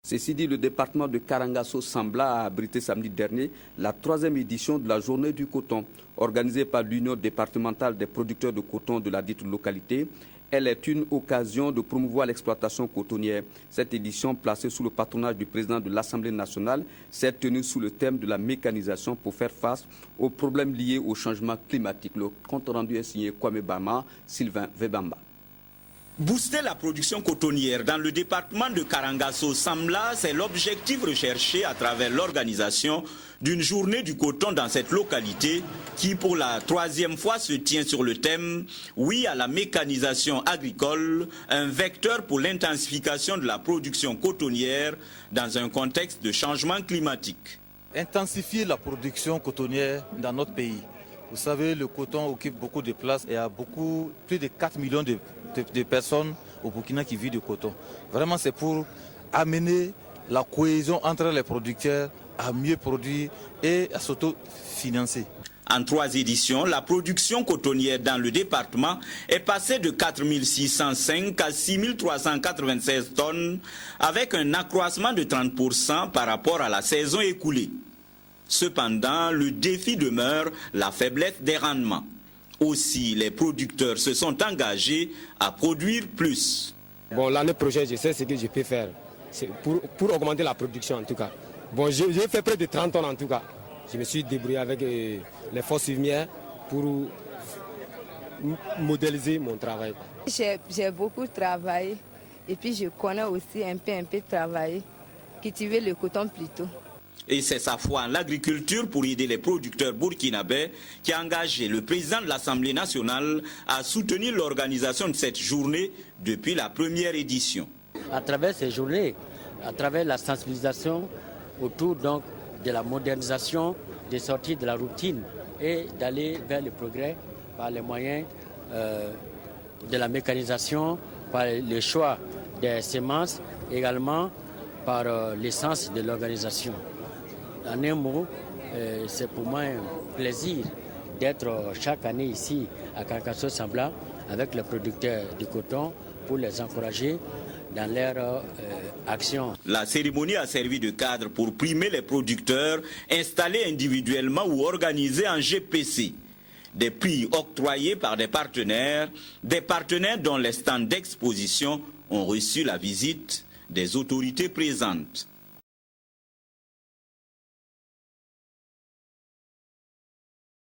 Ceci dit, le département de Karangasso-Sambla a abrité samedi dernier la 3e édition de la journée du coton, organisée par l'Union départementale des producteurs de coton de la dite localité. Elle est une occasion de promouvoir l'exploitation cotonnière. Cette édition, placée sous le patronage du président de l'Assemblée nationale, s'est tenue sous le thème de la mécanisation pour faire face aux problèmes liés au changement climatique. Le compte rendu est signé Kwame Bama, Sylvain Vebamba. Booster la production cotonnière dans le département de Karangasso-Sambla, c'est l'objectif recherché à travers l'organisation d'une journée du coton dans cette localité qui, pour la 3e fois, se tient sur le thème « Oui à la mécanisation agricole, un vecteur pour l'intensification de la production cotonnière dans un contexte de changement climatique ». Intensifier la production cotonnière dans notre pays. Vous savez, le coton occupe beaucoup de place et il y a plus de 4 millions de personnes au Burkina qui vivent du coton. Vraiment, c'est pour amener la cohésion entre les producteurs à mieux produire et à s'autofinancer. En 3 éditions, la production cotonnière dans le département est passée de 4 605 à 6 396 tonnes, avec un accroissement de 30% par rapport à la saison écoulée. Cependant, le défi demeure la faiblesse des rendements. Aussi, les producteurs se sont engagés à produire plus. Bon, l'année prochaine, je sais ce que je peux faire. C'est pour augmenter la production en tout cas. Bon, j'ai fait près de 30 tonnes en tout cas. Je me suis débrouillé avec les forces fumières pour modéliser mon travail. J'ai beaucoup travaillé et puis je connais aussi un peu travailler, cultiver le coton plutôt. Et c'est sa foi en l'agriculture pour aider les producteurs burkinabés qui a engagé le président de l'Assemblée nationale à soutenir l'organisation de cette journée depuis la 1re édition. À travers ces journées, à travers la sensibilisation autour donc de la modernisation, de sortir de la routine et d'aller vers le progrès par les moyens de la mécanisation, par le choix des semences, également par l'essence de l'organisation. En un mot, c'est pour moi un plaisir d'être chaque année ici à Karangasso-Sambla avec les producteurs du coton pour les encourager dans leur action. La cérémonie a servi de cadre pour primer les producteurs installés individuellement ou organisés en GPC. Des prix octroyés par des partenaires dont les stands d'exposition ont reçu la visite des autorités présentes.